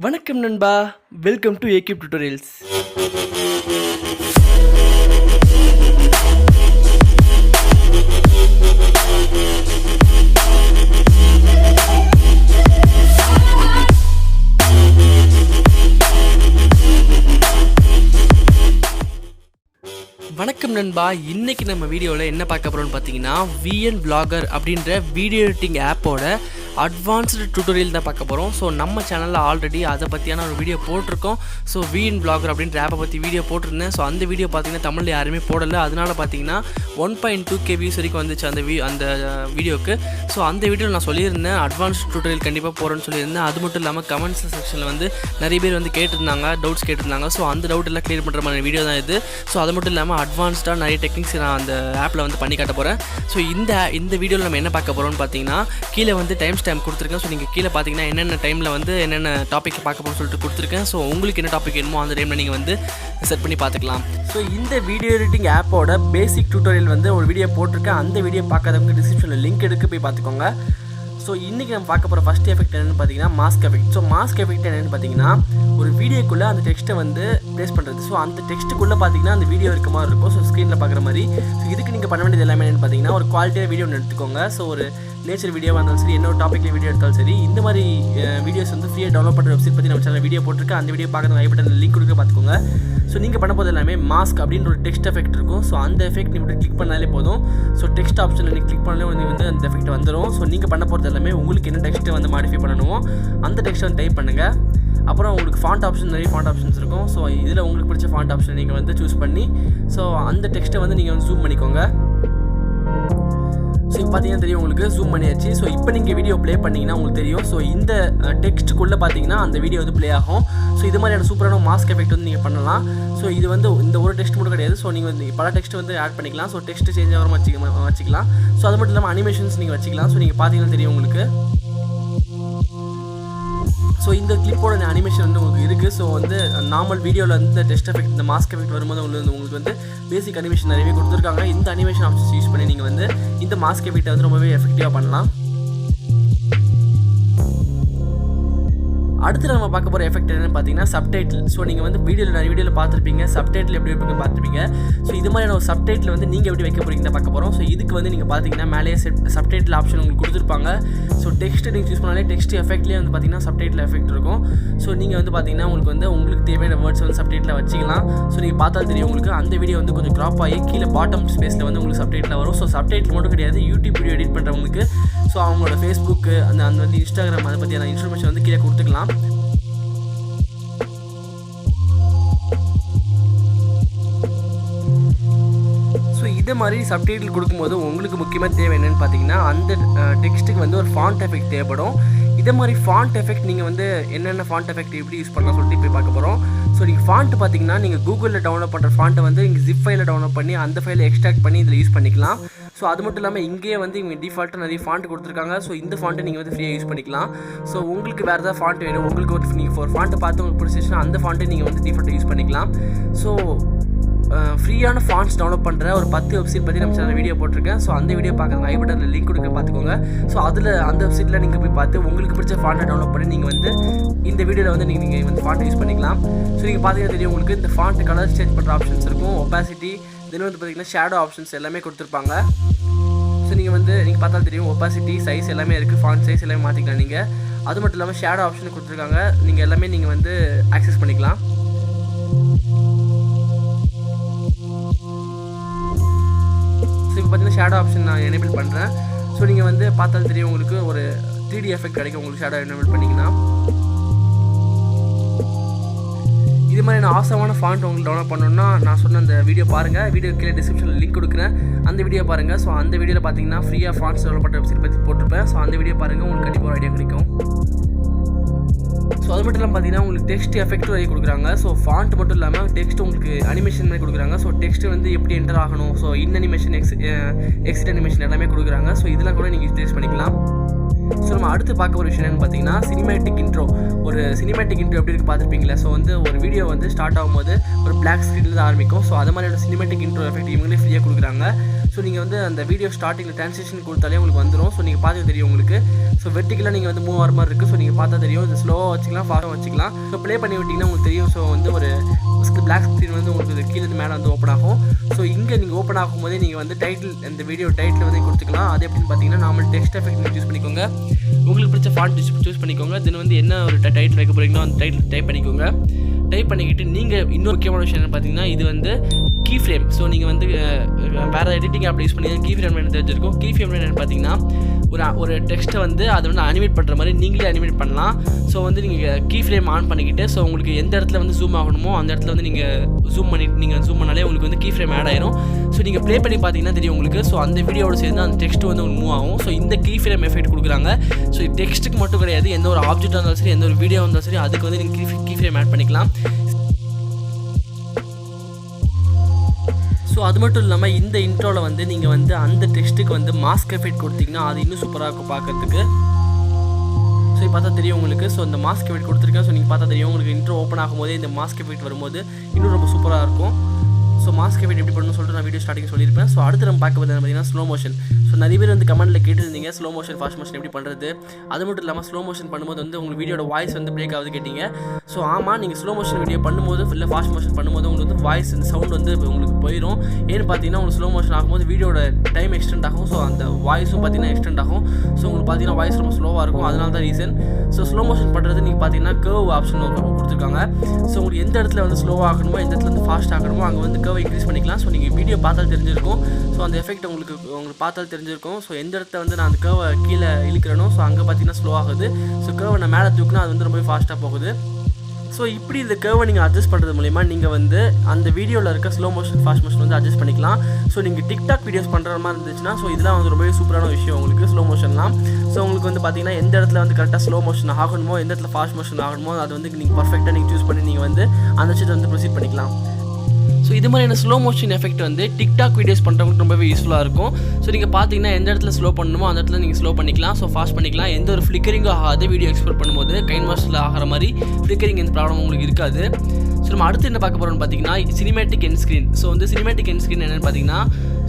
வணக்கம் நண்பா, welcome to ஏகிப் tutorials. வணக்கம் நண்பா, இன்னைக்கு நம்ம வீடியோவில் என்ன பார்க்க போகிறோம்னு பார்த்தீங்கன்னா VN Vlogger அப்படின்ற வீடியோ எடிட்டிங் ஆப்போட அட்வான்ஸ்டு டியூட்டோரியல் தான் பார்க்க போகிறோம். ஸோ நம்ம சேனலில் ஆல்ரெடி அதை பற்றியான ஒரு வீடியோ போட்டிருக்கோம். ஸோ VN Vlogger அப்படின்ற ஆப்பை பற்றி வீடியோ போட்டிருந்தேன். ஸோ அந்த வீடியோ பார்த்தீங்கன்னா தமிழில் யாருமே போடலை. அதனால் பார்த்தீங்கன்னா 1.2K வியூஸ் வரைக்கும் வந்துச்சு அந்த வீடியோக்கு. ஸோ அந்த வீடியோவில் நான் சொல்லியிருந்தேன் அட்வான்ஸ் டியூட்டோரியல் கண்டிப்பாக போகிறேன்னு சொல்லியிருந்தேன். அது மட்டும் இல்லாமல் கமெண்ட்ஸ் செக்ஷனில் வந்து நிறைய பேர் வந்து கேட்டிருந்தாங்க, டவுட்ஸ் கேட்டிருந்தாங்க. ஸோ அந்த டவுட் எல்லாம் கிளியர் பண்ணுற மாதிரி வீடியோ தான் இது. ஸோ அது மட்டும் இல்லாமல் அட்வான்ஸ்டாக நிறைய டெக்னிக்ஸ் நான் அந்த ஆப்பில் வந்து பண்ணி காட்ட போகிறேன். ஸோ இந்த வீடியோவில் நம்ம என்ன பார்க்க போகிறோம்னு பார்த்தீங்கன்னா கீழே வந்து டைம் ஸ்டாம்ப் கொடுத்துருக்கேன். ஸோ நீங்கள் கீழே பார்த்தீங்கன்னா என்னென்ன டைமில் வந்து என்னென்ன டாபிக் பார்க்க போகிறோம்னு சொல்லிட்டு கொடுத்துருக்கேன். ஸோ உங்களுக்கு என்ன டாபிக் வேணுமோ அந்த டைமில் நீங்கள் வந்து செட் பண்ணி பார்த்துக்கலாம். ஸோ இந்த வீடியோ எடிட்டிங் ஆப்போட பேசிக் டியூட்டோரியல் வந்து ஒரு வீடியோ போட்டிருக்கேன். அந்த வீடியோ பார்க்காதவங்க டிஸ்கிரிப்ஷனில் லிங்க் எடுக்க போய் பார்த்துக்கோங்க. ஸோ இன்றைக்கி நம்ம பார்க்க போகிற ஃபஸ்ட் எஃபெக்ட் என்னென்னு பார்த்தீங்கன்னா mask effect. So mask effect என்னென்னு பார்த்தீங்கன்னா ஒரு வீடியோக்குள்ளே அந்த டெக்ஸ்ட்டை வந்து ப்ளேஸ் பண்ணுறது. ஸோ அந்த டெக்ஸ்ட்டுக்குள்ளே பார்த்தீங்கன்னா அந்த வீடியோ இருக்க மாதிரி இருக்கும். ஸோ ஸ்க்ரீனில் பார்க்குற மாதிரி. ஸோ இதுக்கு நீங்கள் பண்ண வேண்டியது எல்லாமே என்னென்னு பார்த்தீங்கன்னா ஒரு குவாலிட்டியாக வீடியோ ஒன்று எடுத்துக்கோங்க. ஸோ ஒரு நேச்சர் வீடியோவாக இருந்தாலும் சரி, என்ன ஒரு டாப்பிக்கில் வீடியோ எடுத்தாலும் சரி, இந்த மாதிரி வீடியோஸ் வந்து ஃப்ரீயாக டவுன்லோட் பண்ணுற வெப்சைட் பற்றி நம்ம சேனல் வீடியோ போட்டிருக்கேன். அந்த வீடியோ பார்க்குறது ஐ பட்டன் லிங்க் கொடுக்க பார்த்துக்கோங்க. ஸோ நீங்கள் பண்ண போது எல்லாமே மாஸ்க் அப்படின்ற ஒரு டெக்ஸ்ட் எஃபெக்ட் இருக்கும். ஸோ அந்த எஃபெக்ட் நீங்கள் கிளிக் பண்ணாலே போதும். ஸோ டெக்ஸ்ட் ஆப்ஷனில் நீங்கள் கிளிக் பண்ணாலே வந்து அந்த எஃபெக்ட் வந்துடும். ஸோ நீங்கள் பண்ண போகிறது எல்லாமே உங்களுக்கு என்ன டெக்ஸ்ட்டை வந்து மாடிஃபை பண்ணணுமோ அந்த டெக்ஸ்ட்டை வந்து டைப் பண்ணுங்கள். அப்புறம் உங்களுக்கு ஃபாண்ட் ஆப்ஷன், நிறைய ஃபாண்ட் ஆப்ஷன்ஸ் இருக்கும். ஸோ இதில் உங்களுக்கு பிடிச்ச ஃபாண்ட் ஆப்ஷன் நீங்கள் வந்து சூஸ் பண்ணி ஸோ அந்த டெக்ஸ்ட்டை வந்து நீங்கள் வந்து ஜூம் பண்ணிக்கோங்க. ஸோ இப்போ பார்த்தீங்கன்னா தெரியும் உங்களுக்கு ஜூம் பண்ணியாச்சு. ஸோ இப்போ நீங்கள் வீடியோ ப்ளே பண்ணிங்கன்னா உங்களுக்கு தெரியும். ஸோ இந்த டெக்ஸ்ட்டுக்குள்ளே பார்த்தீங்கன்னா அந்த வீடியோ வந்து ப்ளே ஆகும். ஸோ இது மாதிரியான சூப்பரான மாஸ்க் எஃபெக்ட் வந்து நீங்கள் பண்ணலாம். ஸோ இது வந்து இந்த ஒரு டெக்ஸ்ட் மட்டும் கிடையாது. ஸோ நீங்கள் வந்து பல டெக்ஸ்ட் வந்து ஆட் பண்ணிக்கலாம். ஸோ டெக்ஸ்ட் சேஞ்ச் ஆகிற வச்சுக்கலாம். ஸோ அது மட்டும் இல்லாமல் அனிமேஷன்ஸ் நீங்கள் வச்சுக்கலாம். ஸோ நீங்கள் பார்த்தீங்கன்னா தெரியும் உங்களுக்கு. ஸோ இந்த கிளிப்போட இந்த அனிமேஷன் வந்து உங்களுக்கு இருக்குது. ஸோ வந்து நார்மல் வீடியோவில் வந்து இந்த டெக்ஸ்ட் எஃபெக்ட், இந்த மாஸ்க் எஃபெக்ட் வரும்போது உங்களுக்கு வந்து பேசிக் அனிமேஷன் நிறையவே கொடுத்துருக்காங்க. இந்த அனிமேஷன் ஆப்ஷன்ஸ் யூஸ் பண்ணி நீங்கள் வந்து இந்த மாஸ்க் எஃபெக்ட்டை வந்து ரொம்பவே எஃபெக்டிவாக பண்ணலாம். அடுத்து நம்ம பார்க்க போகிற எஃபெக்ட் என்னென்னு பார்த்தீங்கன்னா சப்டைட்டில். ஸோ நீங்கள் வந்து நிறைய வீடியோவில் பார்த்துருப்பீங்க சப்டைட்டில் எப்படி வைப்பீங்க பார்த்துருப்பீங்க. ஸோ இது மாதிரியான ஒரு சப்டைட்டில் வந்து நீங்கள் எப்படி வைக்க போகிறீங்கன்னு பார்க்க போகிறோம். ஸோ இதுக்கு வந்து நீங்கள் பார்த்தீங்கன்னா மேலேயே சப்டைட்டில் ஆப்ஷன் உங்களுக்கு கொடுத்துருப்பாங்க. ஸோ டெக்ஸ்ட்டு நீங்கள் சூஸ் பண்ணாலே டெக்ஸ்ட் எஃபெக்ட்லேயே வந்து பார்த்தீங்கன்னா சப்டைட்டில் எஃபெக்ட் இருக்கும். ஸோ நீங்கள் வந்து பார்த்தீங்கன்னா உங்களுக்கு தேவையான வேர்ட்ஸ் வந்து சப்டைட்டில் வச்சிக்கலாம். ஸோ நீங்கள் பார்த்தாலும் தெரியும் உங்களுக்கு அந்த வீடியோ வந்து கொஞ்சம் க்ராப் ஆகி கீழே பாட்டம் ஸ்பேஸில் வந்து உங்களுக்கு சப்டைட்டில் வரும். ஸோ சப்டைட்டில் மட்டும் கிடையாது, யூடியூப் வீடியோ எடிட் பண்ணுறவங்களுக்கு ஸோ அவங்களோட ஃபேஸ்புக்கு அந்த வந்து இன்ஸ்டாகிராம் அதை பற்றியான இன்ஃபர்மேஷன் வந்து கீழே கொடுத்துக்கலாம். ஸோ இதே மாதிரி சப்டைட்டில் கொடுக்கும்போது உங்களுக்கு முக்கியமாக தேவை என்னென்னு பார்த்தீங்கன்னா அந்த டெக்ஸ்ட்டுக்கு வந்து ஒரு ஃபாண்ட் எஃபெக்ட் தேவைப்படும். இதே மாதிரி ஃபாண்ட் எஃபெக்ட் நீங்கள் வந்து என்னென்ன ஃபாண்ட் எஃபெக்ட் எப்படி யூஸ் பண்ணலாம் சொல்லிட்டு இப்போ பார்க்க போகிறோம். ஸோ நீங்கள் ஃபாண்ட் பார்த்தீங்கன்னா நீங்கள் கூகுளில் டவுன்லோட் பண்ணுற ஃபாண்ட்டை வந்து இங்கே ஜிப் ஃபைலில் டவுன்லோட் பண்ணி அந்த ஃபைலை எக்ஸ்ட்ராக்ட் பண்ணி இதில் யூஸ் பண்ணிக்கலாம். ஸோ அது மட்டும் இல்லாமல் இங்கேயே வந்து இங்கே டிஃபால்ட்டாக நிறைய ஃபாண்ட் கொடுத்துருக்காங்க. ஸோ இந்த ஃபாண்ட்டை நீங்கள் வந்து ஃப்ரீயாக யூஸ் பண்ணிக்கலாம். ஸோ உங்களுக்கு வேறு ஏதாவது ஃபாண்ட் வேணும், உங்களுக்கு நீங்கள் ஒரு ஃபாண்ட்டை பார்த்து உங்களுக்கு பிடிச்சிச்சுன்னா அந்த ஃபாண்ட்டை நீங்கள் வந்து டிஃபால்ட்டாக யூஸ் பண்ணிக்கலாம். ஸோ ஃப்ரீயான ஃபாண்ட்ஸ் டவுன்லோட் பண்ணுற ஒரு 10 வெப்சைட் பற்றி நம்ம சேனல் வீடியோ போட்டிருக்கேன். ஸோ அந்த வீடியோ பார்க்குறவங்க ஐ பட்டனில் லிங்க் கொடுக்க பார்த்துக்கோங்க. ஸோ அதில் அந்த வெப்சைட்டில் நீங்கள் போய் பார்த்து உங்களுக்கு பிடிச்ச ஃபாண்ட்டை டவுன்லோட் பண்ணி நீங்கள் வந்து இந்த வீடியோவில் வந்து நீங்கள் வந்து ஃபாண்ட்டை யூஸ் பண்ணிக்கலாம். ஸோ நீங்கள் பார்த்தீங்கன்னா தெரியும் உங்களுக்கு இந்த ஃபாண்ட் கலர் சேஞ்ச் பண்ணுற ஆப்ஷன்ஸ் இருக்கும், ஒப்பாசிட்டி, தென் வந்து பார்த்தீங்கன்னா ஷேடோ ஆப்ஷன்ஸ் எல்லாமே கொடுத்துருப்பாங்க. ஸோ நீங்கள் பார்த்தாலும் தெரியும் ஒப்பாசிட்டி, சைஸ் எல்லாமே இருக்குது, ஃபாண்ட் சைஸ் எல்லாமே மாற்றிக்கலாம் நீங்கள். அது மட்டும் இல்லாமல் ஷேடோ ஆப்ஷன் கொடுத்துருக்காங்க, நீங்கள் எல்லாமே நீங்கள் வந்து ஆக்சஸ் பண்ணிக்கலாம். ஸோ இப்போ பார்த்தீங்கன்னா ஷேடோ ஆப்ஷன் நான் எனேபிள் பண்ணுறேன். ஸோ நீங்கள் வந்து பார்த்தாலும் தெரியும் உங்களுக்கு ஒரு 3D எஃபெக்ட் கிடைக்கும் உங்களுக்கு ஷேடோ எனேபிள் பண்ணிங்கன்னா. இது மாதிரி நான் ஆசமான ஃபாண்ட் உங்களுக்கு டவுன்லோட் பண்ணணுன்னா நான் சொன்ன அந்த வீடியோ பாருங்கள். வீடியோ கீழே டிஸ்கிரிப்ஷனில் லிங்க் கொடுக்குறேன், அந்த வீடியோ பாருங்கள். ஸோ அந்த வீடியோவில் பார்த்தீங்கன்னா ஃப்ரீயாக ஃபாண்ட்ஸ் டெவலப் பண்ணுற வெப்சைட் பற்றி போட்டிருப்பேன். ஸோ அந்த வீடியோ பாருங்கள், உங்களுக்கு கண்டிப்பாக ஒரு ஐடியா கிடைக்கும். ஸோ அது மட்டும் இல்லாமல் பார்த்தீங்கன்னா உங்களுக்கு டெக்ஸ்ட் எஃபெக்ட் வரைக்கும் கொடுக்குறாங்க. ஸோ ஃபாண்ட் மட்டும் இல்லாமல் டெக்ஸ்ட் உங்களுக்கு அனிமேஷன் மாதிரி கொடுக்குறாங்க. ஸோ டெக்ஸ்ட் வந்து எப்படி என்டர் ஆகணும், so in animation, exit animation எல்லாமே கொடுக்குறாங்க. ஸோ இதெல்லாம் கூட நீங்கள் யூஸ் பண்ணிக்கலாம். ஸோ நம்ம அடுத்து பார்க்க ஒரு விஷயம் என்னென்னு பார்த்தீங்கன்னா சினிமேட்டிக் இன்ட்ரோ. ஒரு சினிமேட்டிக் இன்ட்ரோ எப்படி இருக்குது பார்த்துருப்பீங்களா. ஸோ வந்து ஒரு வீடியோ வந்து ஸ்டார்ட் ஆகும்போது ஒரு பிளாக் ஸ்க்ரீனில் தான் ஆரம்பிக்கும். ஸோ அது மாதிரியான சினிமேட்டிக் இன்ட்ரோ எஃபெக்ட் இவங்களே ஃப்ரீயாக கொடுக்குறாங்க. ஸோ ஸோ நீங்கள் வந்து அந்த வீடியோ ஸ்டார்டிங்கில் ட்ரான்ஸ்லேஷன் கொடுத்தாலே உங்களுக்கு வந்துடும். ஸோ நீங்கள் பார்த்து தெரியும் உங்களுக்கு. ஸோ வெர்டிக்கலாக நீங்கள் வந்து மூவ் ஆகிற மாதிரி இருக்குது. ஸோ நீங்கள் பார்த்தா தெரியும். இது ஸ்லோவாக வச்சுக்கலாம், ஃபாஸ்ட்டாக வச்சுக்கலாம். ஸோ ப்ளே பண்ணி விட்டிங்கன்னா உங்களுக்கு தெரியும். ஸோ வந்து ஒரு பிளாக் ஸ்க்ரீன் வந்து உங்களுக்கு கீழே மேலே வந்து ஓப்பன் ஆகும். ஸோ இங்கே நீங்கள் ஓப்பன் ஆகும்போதே நீங்கள் வந்து டைட்டில், அந்த வீடியோ டைட்டில் வந்து கொடுத்துக்கலாம். அது எப்படின்னு பார்த்தீங்கன்னா நார்மல் டெக்ஸ்ட் எஃபெக்ட் நீங்கள் சூஸ் பண்ணிக்கோங்க. உங்களுக்கு பிடிச்ச ஃபாண்ட் சூஸ் பண்ணிக்கோங்க. தென் வந்து என்ன ஒரு டைட்டில் வைக்க போகிறீங்களோ அந்த டைட்டில் டைப் பண்ணிக்கோங்க. டைப் பண்ணிக்கிட்டு நீங்கள் இன்னொரு முக்கியமான விஷயம் என்ன பார்த்தீங்கன்னா, இது வந்து கீஃப்ரேம். ஸோ நீங்கள் வந்து வேறு எடிட்டிங் ஆப் யூஸ் பண்ணி கீஃப்ரேம் என்ன தெரிஞ்சிருக்கும். கீஃப்ரேம் என்னென்னு பார்த்தீங்கன்னா ஒரு டெக்ஸ்ட்டை வந்து அதை வந்து அனிமேட் பண்ணுற மாதிரி நீங்களே அனிமேட் பண்ணலாம். ஸோ வந்து நீங்கள் கீஃப்ரேம் ஆன் பண்ணிக்கிட்டு ஸோ உங்களுக்கு எந்த இடத்துல வந்து ஜூம் ஆகணுமோ அந்த இடத்துல வந்து நீங்கள் ஜூம் பண்ணிட்டு நீங்கள் ஜூம் பண்ணாலே உங்களுக்கு வந்து கீஃப்ரேம் ஆட் ஆயிரும். ஸோ நீங்கள் ப்ளே பண்ணி பார்த்தீங்கன்னா தெரியும் உங்களுக்கு. ஸோ அந்த வீடியோட சேர்ந்து அந்த டெக்ஸ்ட் வந்து உங்களுக்கு மூவ் ஆகும். ஸோ இந்த கீஃப்ரேம் எஃபெக்ட் கொடுக்குறாங்க. ஸோ டெக்ஸ்ட்டுக்கு மட்டும் கிடையாது, எந்த ஒரு ஆப்ஜெக்டாக இருந்தாலும் சரி, எந்த ஒரு வீடியோ இருந்தாலும் சரி, அதுக்கு வந்து நீங்கள் கீஃப்ரேம் ஆட் பண்ணிக்கலாம். ஸோ அது மட்டும் இல்லாமல் இந்த இன்ட்ரோவில் வந்து நீங்கள் வந்து அந்த டெக்ஸ்ட்டுக்கு வந்து மாஸ்க் எஃபெக்ட் கொடுத்தீங்கன்னா அது இன்னும் சூப்பராக இருக்கும் பார்க்கறதுக்கு. ஸோ பார்த்தா தெரியும் உங்களுக்கு. ஸோ இந்த மாஸ்க் எஃபெக்ட் கொடுத்துருக்கேன். ஸோ நீங்கள் பார்த்தா தெரியும் உங்களுக்கு. இன்ட்ரோ ஓப்பன் ஆகும்போதே இந்த மாஸ்க் எஃபெக்ட் வரும்போது இன்னும் ரொம்ப சூப்பராக இருக்கும். ஸோ மாஸ்க் எஃபெக்ட் எப்படி பண்ணணும்னு சொல்லிட்டு நான் வீடியோ ஸ்டார்டிங் சொல்லியிருப்பேன். ஸோ அடுத்து நம்ம பார்க்க பார்த்தீங்கன்னா ஸ்லோ மோஷன். ஸோ நிறைய பேர் வந்து கமெண்ட்டில் கேட்டுருந்தீங்க ஸ்லோ மோஷன் ஃபாஸ்ட் மோஷன் எப்படி பண்ணுறது. அது மட்டும் இல்லாமல் ஸ்லோ மோஷன் பண்ணும்போது வந்து உங்களுக்கு வீடியோட வாய்ஸ் வந்து பிரேக் ஆகுது கேட்டிங்க. ஸோ ஆமாம், நீங்கள் ஸ்லோ மோஷன் வீடியோ பண்ணும்போது இல்லை ஃபாஸ்ட் மோஷன் பண்ணும்போது உங்களுக்கு வந்து வாய்ஸ் இந்த சவுண்ட் வந்து உங்களுக்கு போயிடும். ஏன்னு பார்த்தீங்கன்னா உங்களுக்கு ஸ்லோ மோஷன் ஆகும்போது வீடியோட டைம் எக்ஸ்டெண்ட் ஆகும். ஸோ அந்த வாய்ஸும் பார்த்தீங்கன்னா எக்ஸ்டெண்ட் ஆகும். ஸோ உங்களுக்கு பார்த்தீங்கன்னா வாய்ஸ் ரொம்ப ஸ்லோவாக இருக்கும். அதனால தான் ரீசன். ஸோ ஸ்லோ மோஷன் பண்ணுறது நீங்கள் பார்த்தீங்கன்னா கர்வ் ஆப்ஷன் கொடுத்துருக்காங்க. ஸோ உங்களுக்கு எந்த இடத்துல வந்து ஸ்லோவாக ஆகணுமோ எந்த இடத்துல வந்து ஃபாஸ்ட் ஆகணுமோ அங்கே வந்து கர்வ் இன்க்ரீஸ் பண்ணிக்கலாம். ஸோ நீங்கள் வீடியோ பார்த்தால் தெரிஞ்சிருக்கும். ஸோ அந்த எஃபெக்ட் உங்களுக்கு பார்த்தால் தெரிஞ்சிருக்கும். ஸோ எந்த இடத்துல வந்து நான் அந்த கர்வை கீழே இழுக்கிறனோ ஸோ அங்கே பார்த்தீங்கன்னா ஸ்லோ ஆகுது. ஸோ கர்வை நான் மேலே தூக்கினா அது வந்து ரொம்ப ஃபாஸ்ட்டாக போகுது. ஸோ இப்படி இந்த கர்வை நீங்கள் அட்ஜஸ்ட் பண்ணுறது மூலிமா நீங்கள் வந்து அந்த வீடியோவில் இருக்க ஸ்லோ மோஷன் ஃபாஸ்ட் மோஷன் வந்து அட்ஜஸ்ட் பண்ணிக்கலாம். ஸோ நீங்கள் டிக்டாக் வீடியோஸ் பண்ணுற மாதிரி இருந்துச்சுன்னா ஸோ இதெல்லாம் வந்து ரொம்பவே சூப்பரான விஷயம் உங்களுக்கு ஸ்லோ மோஷன்லாம். ஸோ உங்களுக்கு வந்து பார்த்தீங்கன்னா எந்த இடத்துல வந்து கரெக்டாக ஸ்லோ மோஷன் ஆகணுமோ எந்த இடத்துல ஃபாஸ்ட் மோஷன் ஆகணுமோ அது வந்து நீங்கள் பர்ஃபெக்டாக நீங்கள் சூஸ் பண்ணி நீங்கள் வந்து அந்த விஷயத்தை வந்து ப்ரொசீட் பண்ணிக்கலாம். ஸோ இது மாதிரியான ஸ்லோ மோஷன் எஃபெக்ட் வந்து டிக்டாக் வீடியோஸ் பண்ணுறவங்களுக்கு ரொம்பவே யூஸ்ஃபுல்லாக இருக்கும். ஸோ நீங்கள் பார்த்தீங்கன்னா எந்த இடத்துல ஸ்லோ பண்ணணுமோ அந்த இடத்துல நீங்கள் ஸ்லோ பண்ணிக்கலாம். ஸோ ஃபாஸ்ட் பண்ணிக்கலாம். எந்த ஒரு ஃப்ளிக்கரிங்கும் ஆகாது. வீடியோ எக்ஸ்போர்ட் பண்ணும்போது கைன் மாஸ்டரில் ஆகிற மாதிரி ஃப்ளிக்கரிங் எந்த ப்ராப்ளம் உங்களுக்கு இருக்காது. ஸோ நம்ம அடுத்து என்ன பார்க்க போகிறோம்னு பார்த்தீங்கன்னா சினிமேட்டிக் எண்ட் ஸ்க்ரீன். ஸோ வந்து சினிமேட்டிக் எண்ட் ஸ்க்ரீன் என்னென்னு பார்த்தீங்கன்னா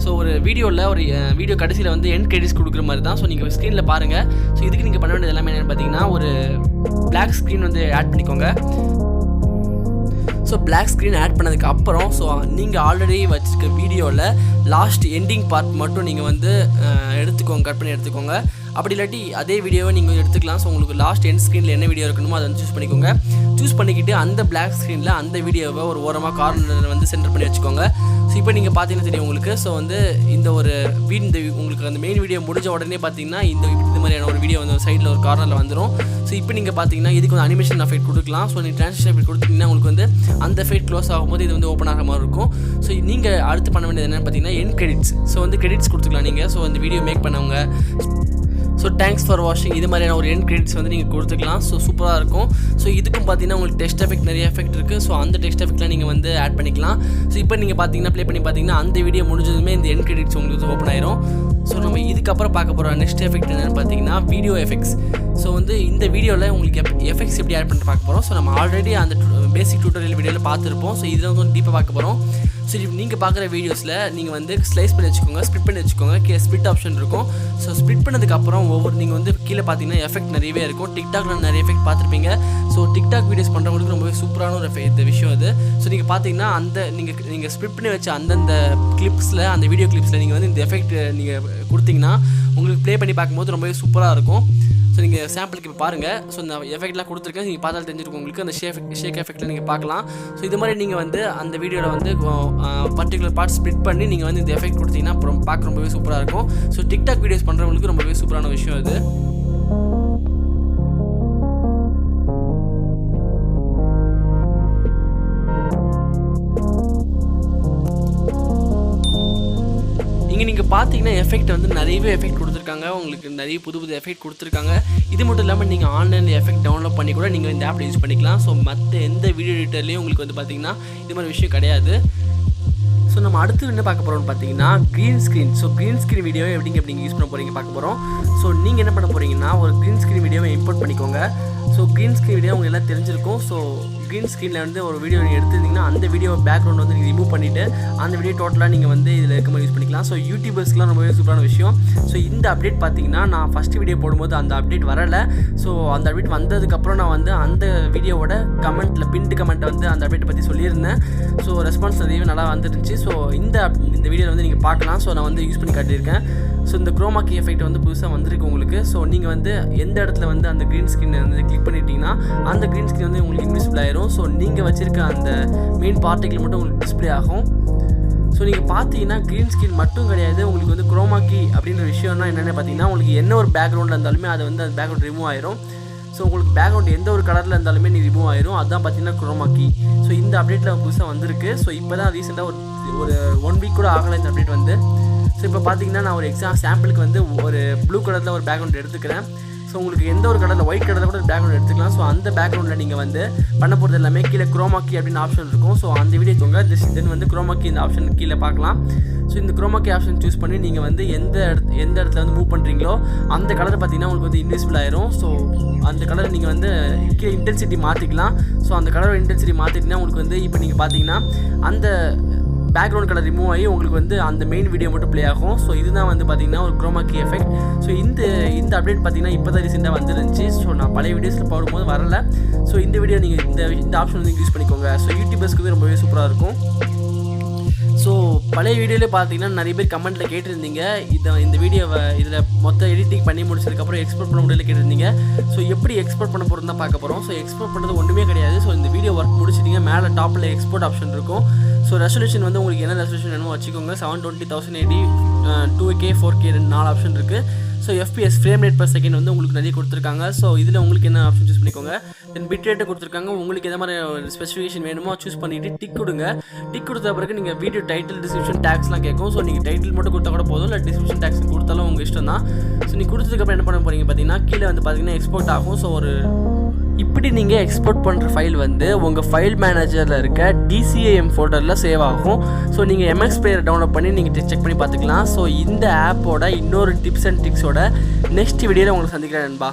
ஸோ ஒரு வீடியோ கடைசியில் வந்து எண்ட் கிரெடிட்ஸ் கொடுக்குற மாதிரி தான். ஸோ நீங்கள் ஸ்க்ரீனில் பாருங்கள். ஸோ இதுக்கு நீங்கள் பண்ண வேண்டியது எல்லாமே என்னென்னு பார்த்தீங்கன்னா ஒரு பிளாக் ஸ்க்ரீன் வந்து ஆட் பண்ணிக்கோங்க. ஸோ பிளாக் ஸ்க்ரீன் ஆட் பண்ணதுக்கு அப்புறம் ஸோ நீங்கள் ஆல்ரெடி வச்சுருக்க வீடியோவில் லாஸ்ட் எண்டிங் பார்ட் மட்டும் நீங்கள் வந்து எடுத்துக்கோங்க, கட் பண்ணி எடுத்துக்கோங்க. அப்படி இல்லாட்டி அதே வீடியோவை நீங்கள் எடுத்துக்கலாம். ஸோ உங்களுக்கு லாஸ்ட் எண்ட் ஸ்க்ரீனில் என்ன வீடியோ இருக்கணுமோ அதை வந்து சூஸ் பண்ணிக்கோங்க. சூஸ் பண்ணிக்கிட்டு அந்த பிளாக் ஸ்க்ரீனில் அந்த வீடியோவை ஒரு ஓரமாக கார்னரில் வந்து சென்டர் பண்ணி வச்சுக்கோங்க. ஸோ இப்போ நீங்கள் பார்த்தீங்கன்னா தெரியும் உங்களுக்கு. ஸோ வந்து இந்த உங்களுக்கு அந்த மெயின் வீடியோ முடிஞ்ச உடனே பார்த்தீங்கன்னா இந்த மாதிரியான ஒரு வீடியோ வந்து சைடில் ஒரு கார்னரில் வந்துடும். ஸோ இப்போ நீங்கள் பார்த்தீங்கன்னா இதுக்கு வந்து அனிமேஷன் எஃபெக்ட் கொடுக்கலாம். ஸோ நீங்கள் ட்ரான்ஸ்லேஷன் எஃபெக்ட் கொடுத்தீங்கன்னா உங்களுக்கு வந்து அந்த எஃபெக்ட் க்ளோஸ் ஆகும்போது இது வந்து ஓப்பன் ஆகிற மாதிரி இருக்கும். ஸோ நீங்கள் அடுத்து பண்ண வேண்டியது என்னென்னு பார்த்தீங்கன்னா எண்ட் கிரெடிட்ஸ். ஸோ வந்து கிரெடிட்ஸ் கொடுத்துக்கலாம் நீங்கள். ஸோ இந்த வீடியோ மேக் பண்ணவங்க ஸோ தேங்க்ஸ் ஃபார் வாட்சிங் இது மாதிரியான ஒரு எண்ட் கிரெடிட்ஸ் வந்து நீங்கள் கொடுத்துக்கலாம். ஸோ சூப்பராக இருக்கும். ஸோ இதுக்கும் பார்த்தீங்கன்னா உங்களுக்கு டெக்ஸ்ட் எஃபெக்ட் நிறைய எஃபெக்ட் இருக்குது. ஸோ அந்த டெக்ஸ்ட் எஃபெக்ட்லாம் நீங்கள் வந்து ஆட் பண்ணிக்கலாம். ஸோ இப்போ நீங்கள் பார்த்தீங்கன்னா ப்ளே பண்ணி பார்த்தீங்கன்னா அந்த வீடியோ முடிஞ்சதுமே இந்த எண்ட் கிரெடிட்ஸ் உங்களுக்கு ஓப்பன் ஆயிரும். ஸோ நம்ம இதுக்கப்புறம் பார்க்க போகிற நெக்ஸ்ட் எஃபெக்ட் என்னென்னு பார்த்தீங்கன்னா வீடியோ எஃபெக்ட்ஸ். ஸோ வந்து இந்த வீடியோவில் உங்களுக்கு எஃபெக்ட்ஸ் எப்படி ஆட் பண்ணிட்டு பார்க்க போகிறோம். ஸோ நம்ம ஆல்ரெடி அந்த பேசிக் டியூட்டோரியல் வீடியோவில் பார்த்துருப்போம். ஸோ இதில் வந்து டீப்பாக பார்க்க போகிறோம். சரி, நீங்கள் பார்க்குற வீடியோஸில் நீங்கள் வந்து ஸ்லைஸ் பண்ணி வச்சுக்கோங்க, ஸ்ப்ளிட் பண்ணி வச்சுக்கோங்க. ஸ்ப்ளிட் ஆப்ஷன் இருக்கும். ஸோ ஸ்ப்ளிட் பண்ணதுக்கப்புறம் நீங்கள் வந்து கீழே பார்த்தீங்கன்னா எஃபெக்ட் நிறையவே இருக்கும். டிக்டாக்ல நிறைய எஃபெக்ட் பார்த்துருப்பீங்க. ஸோ டிக்டாக் வீடியோஸ் பண்ணுறவங்களுக்கு ரொம்பவே சூப்பரான ஒரு இந்த விஷயம் அது. ஸோ நீங்கள் பார்த்தீங்கன்னா நீங்கள் ஸ்ப்ளிட் பண்ணி வச்ச அந்தந்த கிளிப்ஸில் அந்த வீடியோ கிளிப்ஸில் நீங்கள் வந்து இந்த எஃபெக்ட் நீங்கள் கொடுத்தீங்கன்னா உங்களுக்கு ப்ளே பண்ணி பார்க்கும்போது ரொம்பவே சூப்பராக இருக்கும். ஸோ நீங்கள் சாம்பிளுக்கு இப்போ பாருங்கள். ஸோ இந்த எஃபெக்ட்லாம் கொடுத்துருக்கேன். நீங்கள் பார்த்தாலும் தெரிஞ்சிருக்கும் உங்களுக்கு அந்த ஷேக் எஃபெக்ட்டில் நீங்கள் பார்க்கலாம். ஸோ இது மாதிரி நீங்கள் வந்து அந்த வீடியோவில் வந்து பர்டிகுலர் பார்ட் ஸ்ப்ளிட் பண்ணி நீங்கள் வந்து இந்த எஃபெக்ட் கொடுத்தீங்கன்னா அப்புறம் பார்க்க ரொம்பவே சூப்பராக இருக்கும். ஸோ டிக்டாக் வீடியோஸ் பண்ணுறவங்களுக்கு ரொம்பவே சூப்பரான விஷயம் இது. நீங்கள் பார்த்தீங்கன்னா எஃபெக்ட் வந்து நிறையவே எஃபெக்ட் கொடுத்துருக்காங்க. உங்களுக்கு நிறைய புது எஃபெக்ட் கொடுத்துருக்காங்க. இது மட்டும் இல்லாமல் நீங்கள் ஆன்லைனில் எஃபெக்ட் டவுன்லோட் பண்ணி கூட நீங்கள் இந்த ஆப்பில் யூஸ் பண்ணிக்கலாம். ஸோ மற்ற எந்த வீடியோ எடிட்டர்லேயும் உங்களுக்கு வந்து பார்த்தீங்கன்னா இது மாதிரி விஷயம் கிடையாது. ஸோ நம்ம அடுத்து என்ன பார்க்க போகிறோம்னு பார்த்தீங்கன்னா green screen. So green screen வீடியோவை எப்படி யூஸ் பண்ண போகிறீங்க பார்க்க போகிறோம். ஸோ நீங்கள் என்ன பண்ண போகிறீங்கன்னா ஒரு க்ரீன் ஸ்க்ரீன் வீடியோவை இம்போர்ட் பண்ணிக்கோங்க. ஸோ க்ரீன் ஸ்க்ரீன் வீடியோ உங்களுக்கு எல்லாம் தெரிஞ்சிருக்கும். ஸோ க்ரீன் ஸ்க்ரீனில் வந்து ஒரு வீடியோ நீங்கள் எடுத்துருந்தீங்கன்னா அந்த வீடியோ பேக்ரவுண்ட் வந்து நீங்கள் ரிமூவ் பண்ணிவிட்டு அந்த வீடியோ டோட்டலாக நீங்கள் வந்து இதில் இருக்க மாதிரி யூஸ் பண்ணிக்கலாம். ஸோ யூடியூபர்ஸ்க்குலாம் ரொம்பவே சூப்பரான விஷயம். ஸோ இந்த அப்டேட் பார்த்தீங்கன்னா நான் ஃபஸ்ட்டு வீடியோ போடும்போது அந்த அப்டேட் வரலை. ஸோ அந்த அப்டேட் வந்ததுக்கப்புறம் நான் வந்து அந்த வீடியோவோட கமெண்ட்டில் பின்ட் கமெண்ட்டை வந்து அந்த அப்டேட் பற்றி சொல்லியிருந்தேன். ஸோ ரெஸ்பான்ஸ் நிறையவே நல்லா வந்துருந்துச்சு. ஸோ இந்த வீடியோவில் வந்து நீங்கள் பார்க்கலாம். ஸோ நான் வந்து யூஸ் பண்ணி காட்டியிருக்கேன். ஸோ இந்த குரோமா கீ எஃபெக்ட் வந்து புதுசாக வந்திருக்கு உங்களுக்கு. ஸோ நீங்கள் வந்து எந்த இடத்துல வந்து அந்த க்ரீன் ஸ்க்ரீன் வந்து கிளிக் பண்ணிட்டீங்கன்னா அந்த க்ரீன் ஸ்க்ரீன் வந்து உங்களுக்கு இன்விசிபிள் ஆயிரும். ஸோ நீங்கள் வச்சுருக்க அந்த மெயின் பார்ட்டிக்கில் மட்டும் உங்களுக்கு டிஸ்பிளே ஆகும். ஸோ நீங்கள் பார்த்தீங்கன்னா க்ரீன் ஸ்க்ரீன் மட்டும் கிடையாது, உங்களுக்கு வந்து குரோமா கீ அப்படின்ற விஷயம்னா என்னென்ன பார்த்தீங்கன்னா உங்களுக்கு என்ன ஒரு பேக்ரவுண்டில் இருந்தாலுமே அது வந்து அந்த பேக்ரவுண்ட் ரிமூவ் ஆயிரும். ஸோ உங்களுக்கு பேக்ரவுண்ட் எந்த ஒரு கலரில் இருந்தாலுமே நீ ரிமூவ் ஆயிரும். அதுதான் பார்த்தீங்கன்னா குரோமா கீ. ஸோ இந்த அப்டேட்டில் புதுசாக வந்திருக்கு. ஸோ இப்போ தான் ரீசெண்டாக ஒரு 1 வீக் கூட ஆகலை இந்த அப்டேட் வந்து. ஸோ இப்போ பார்த்தீங்கன்னா நான் ஒரு சாம்பிளுக்கு வந்து ஒரு ப்ளூ கலரில் ஒரு பேக்ரவுண்ட் எடுத்துக்கிறேன். ஸோ உங்களுக்கு எந்த ஒரு கலரில் ஒயிட் கலரில் கூட பேக்ரவுண்ட் எடுத்துக்கலாம். ஸோ அந்த பேக்ரவுண்டில் நீங்கள் வந்து பண்ண போகிறது எல்லாமே கீழே குரோமா கீ அப்படின்னு ஆப்ஷன் இருக்கும். ஸோ அந்த வீடியோ தோங்க தென் வந்து குரோமா கீ இந்த ஆப்ஷன் கீழே பார்க்கலாம். ஸோ இந்த குரோமா கீ ஆப்ஷன் சூஸ் பண்ணி நீங்கள் வந்து எந்த இடத்துல வந்து மூவ் பண்ணுறீங்களோ அந்த கலரை பார்த்தீங்கன்னா உங்களுக்கு வந்து இன்விசிபிள் ஆயிரும். ஸோ அந்த கலரை நீங்கள் வந்து கீழே இன்டென்சிட்டி மாற்றிக்கலாம். ஸோ அந்த கலரோட இன்டென்சிட்டி மாற்றிட்டிங்கன்னா உங்களுக்கு வந்து இப்போ நீங்கள் பார்த்தீங்கன்னா அந்த பேக்ரவுண்ட் கலர் ரிமூவ் ஆகி உங்களுக்கு வந்து அந்த மெயின் வீடியோ மட்டும் ப்ளே ஆகும். ஸோ இதுதான் வந்து பார்த்தீங்கன்னா ஒரு குரோமா கீ எஃபெக்ட். ஸோ இந்த அப்டேட் பார்த்தீங்கன்னா இப்போ தான் ரீசெண்டாக வந்துருந்துச்சு. ஸோ நான் பழைய வீடியோஸில் போடும்போது வரல. ஸோ இந்த வீடியோ நீங்கள் இந்த ஆப்ஷன் வந்து யூஸ் பண்ணிக்கோங்க. ஸோ யூடியூபர்ஸ்க்கு வந்து ரொம்பவே சூப்பராக இருக்கும். ஸோ பழைய வீடியோவிலே பார்த்தீங்கன்னா நிறைய பேர் கமெண்ட்டில் கேட்டிருந்தீங்க இந்த வீடியோவை இதில் மொத்தம் எடிட்டிங் பண்ணி முடிச்சதுக்கப்புறம் எக்ஸ்போர்ட் பண்ண முடியல கேட்டிருந்தீங்க. ஸோ எப்படி எக்ஸ்போர்ட் பண்ண போகிறது தான் பார்க்க போகிறோம். ஸோ எக்ஸ்போர்ட் பண்ணுறது ஒன்றுமே கிடையாது. ஸோ இந்த வீடியோ ஒர்க் முடிச்சிட்டிங்க மேலே டாப்பில் எக்ஸ்போர்ட் ஆப்ஷன் இருக்கும். ஸோ ரெசல்யூஷன் வந்து உங்களுக்கு என்ன ரெசல்யூஷன் வேணுமோ வச்சுக்கோங்க. 720, 1080, 2K, 4K 4 ஆப்ஷன் இருக்குது. So FPS frame rate per second வந்து உங்களுக்கு நிறைய கொடுத்துருக்காங்க. ஸோ இதில் உங்களுக்கு என்ன ஆப்ஷன் சூஸ் பண்ணிக்கோங்க. தென் பிட் ரேட்டை கொடுத்துருக்காங்க. உங்களுக்கு எந்த மாதிரி ஸ்பெசிஃபிகேஷன் வேணுமோ சூஸ் பண்ணிவிட்டு டிக் கொடுங்க. டிக் கொடுத்த பிறகு நீங்கள் வீடியோ டைட்டில் டிஸ்கிரிப்ஷன் டேக்ஸ்லாம் கேட்கும். ஸோ நீங்கள் டைட்டில் மட்டும் கொடுத்தா கூட போதும், இல்லை டிஸ்கிரிப்ஷன் டேக்ஸ் கொடுத்தாலும் உங்கள் இஷ்டம் தான். ஸோ நீங்கள் கொடுத்ததுக்கப்புறம் என்ன பண்ண போகிறீங்க பார்த்தீங்கன்னா கீழே வந்து பார்த்தீங்கன்னா எக்ஸ்போர்ட் ஆகும். ஸோ இப்படி நீங்கள் எக்ஸ்போர்ட் பண்ணுற ஃபைல் வந்து உங்கள் ஃபைல் மேனேஜரில் இருக்க DCAM ஃபோல்டரில் சேவ் ஆகும். ஸோ நீங்கள் MX Player டவுன்லோட் பண்ணி நீங்கள் செக் பண்ணி பார்த்துக்கலாம். ஸோ இந்த ஆப்போட இன்னொரு டிப்ஸ் அண்ட் ட்ரிக்ஸோட நெக்ஸ்ட் வீடியோவில் உங்களுக்கு சந்திக்கிறேன் நண்பா.